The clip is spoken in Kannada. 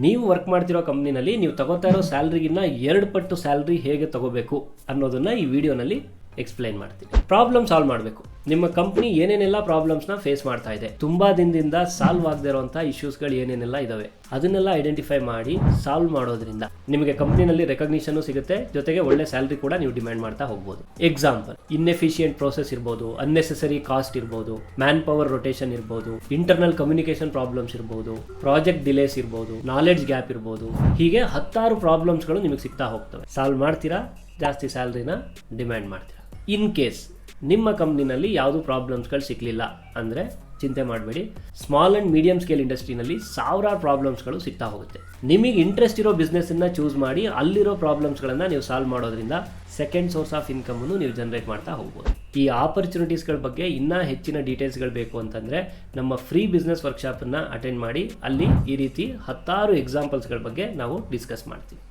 ನೀವು ವರ್ಕ್ ಮಾಡ್ತಿರೋ ಕಂಪ್ನಿನಲ್ಲಿ ನೀವು ತಗೋತಾ ಇರೋ ಸ್ಯಾಲ್ರಿಗಿನ್ನ 2 ಪಟ್ಟು ಸ್ಯಾಲ್ರಿ ಹೇಗೆ ತಗೋಬೇಕು ಅನ್ನೋದನ್ನ ಈ ವಿಡಿಯೋನಲ್ಲಿ ಎಕ್ಸ್ಪ್ಲೈನ್ ಮಾಡ್ತೀನಿ. ಪ್ರಾಬ್ಲಮ್ ಸಾಲ್ವ್ ಮಾಡಬೇಕು. ನಿಮ್ಮ ಕಂಪ್ನಿ ಏನೇನೆಲ್ಲ ಪ್ರಾಬ್ಲಮ್ಸ್ನ ಫೇಸ್ ಮಾಡ್ತಾ ಇದೆ, ತುಂಬಾ ದಿನದಿಂದ ಸಾಲ್ವ್ ಆಗದೆ ಇರುವಂಥ ಇಶ್ಯೂಸ್ಗಳು ಏನೇನೆಲ್ಲ ಇದಾವೆ ಅದನ್ನೆಲ್ಲ ಐಡೆಂಟಿಫೈ ಮಾಡಿ ಸಾಲ್ವ್ ಮಾಡೋದ್ರಿಂದ ನಿಮಗೆ ಕಂಪ್ನಿನಲ್ಲಿ ರೆಕಗ್ನಿಷನ್ ಸಿಗುತ್ತೆ, ಜೊತೆಗೆ ಒಳ್ಳೆ ಸ್ಯಾಲ್ರಿ ಕೂಡ ನೀವು ಡಿಮ್ಯಾಂಡ್ ಮಾಡ್ತಾ ಹೋಗ್ಬೋದು. ಎಕ್ಸಾಂಪಲ್, ಇನ್ಎಫಿಷಿಯಂಟ್ ಪ್ರೋಸೆಸ್ ಇರ್ಬೋದು, ಅನ್ನೆಸೆಸರಿ ಕಾಸ್ಟ್ ಇರ್ಬೋದು, ಮ್ಯಾನ್ ಪವರ್ ರೊಟೇಷನ್ ಇರ್ಬೋದು, ಇಂಟರ್ನಲ್ ಕಮ್ಯುನಿಕೇಶನ್ ಪ್ರಾಬ್ಲಮ್ಸ್ ಇರ್ಬೋದು, ಪ್ರಾಜೆಕ್ಟ್ ಡಿಲೇಸ್ ಇರ್ಬೋದು, ನಾಲೆಡ್ಜ್ ಗ್ಯಾಪ್ ಇರ್ಬೋದು. ಹೀಗೆ 10 ಪ್ರಾಬ್ಲಮ್ಸ್ಗಳು ನಿಮಗೆ ಸಿಗ್ತಾ ಹೋಗ್ತವೆ. ಸಾಲ್ವ್ ಮಾಡ್ತೀರಾ, ಜಾಸ್ತಿ ಸ್ಯಾಲ್ರಿನ ಡಿಮ್ಯಾಂಡ್ ಮಾಡ್ತೀರಾ. ಇನ್ ಕೇಸ್ ನಿಮ್ಮ ಕಂಪ್ನಿನಲ್ಲಿ ಯಾವುದು ಪ್ರಾಬ್ಲಮ್ಸ್ಗಳು ಸಿಗಲಿಲ್ಲ ಅಂದರೆ ಚಿಂತೆ ಮಾಡಬೇಡಿ. ಸ್ಮಾಲ್ ಆ್ಯಂಡ್ ಮೀಡಿಯಂ ಸ್ಕೇಲ್ ಇಂಡಸ್ಟ್ರಿನಲ್ಲಿ ಸಾವಿರಾರು ಪ್ರಾಬ್ಲಮ್ಸ್ಗಳು ಸಿಗ್ತಾ ಹೋಗುತ್ತೆ. ನಿಮಗೆ ಇಂಟ್ರೆಸ್ಟ್ ಇರೋ ಬಿಸ್ನೆಸ್ಸನ್ನು ಚೂಸ್ ಮಾಡಿ ಅಲ್ಲಿರೋ ಪ್ರಾಬ್ಲಮ್ಸ್ಗಳನ್ನು ನೀವು ಸಾಲ್ವ್ ಮಾಡೋದ್ರಿಂದ ಸೆಕೆಂಡ್ ಸೋರ್ಸ್ ಆಫ್ ಇನ್ಕಮನ್ನು ನೀವು ಜನರೇಟ್ ಮಾಡ್ತಾ ಹೋಗ್ಬೋದು. ಈ ಆಪರ್ಚುನಿಟೀಸ್ಗಳ ಬಗ್ಗೆ ಇನ್ನೂ ಹೆಚ್ಚಿನ ಡೀಟೇಲ್ಸ್ಗಳು ಬೇಕು ಅಂತಂದರೆ ನಮ್ಮ ಫ್ರೀ ಬಿಸ್ನೆಸ್ ವರ್ಕ್ಶಾಪನ್ನು ಅಟೆಂಡ್ ಮಾಡಿ. ಅಲ್ಲಿ ಈ ರೀತಿ 10 ಎಕ್ಸಾಂಪಲ್ಸ್ಗಳ ಬಗ್ಗೆ ನಾವು ಡಿಸ್ಕಸ್ ಮಾಡ್ತೀವಿ.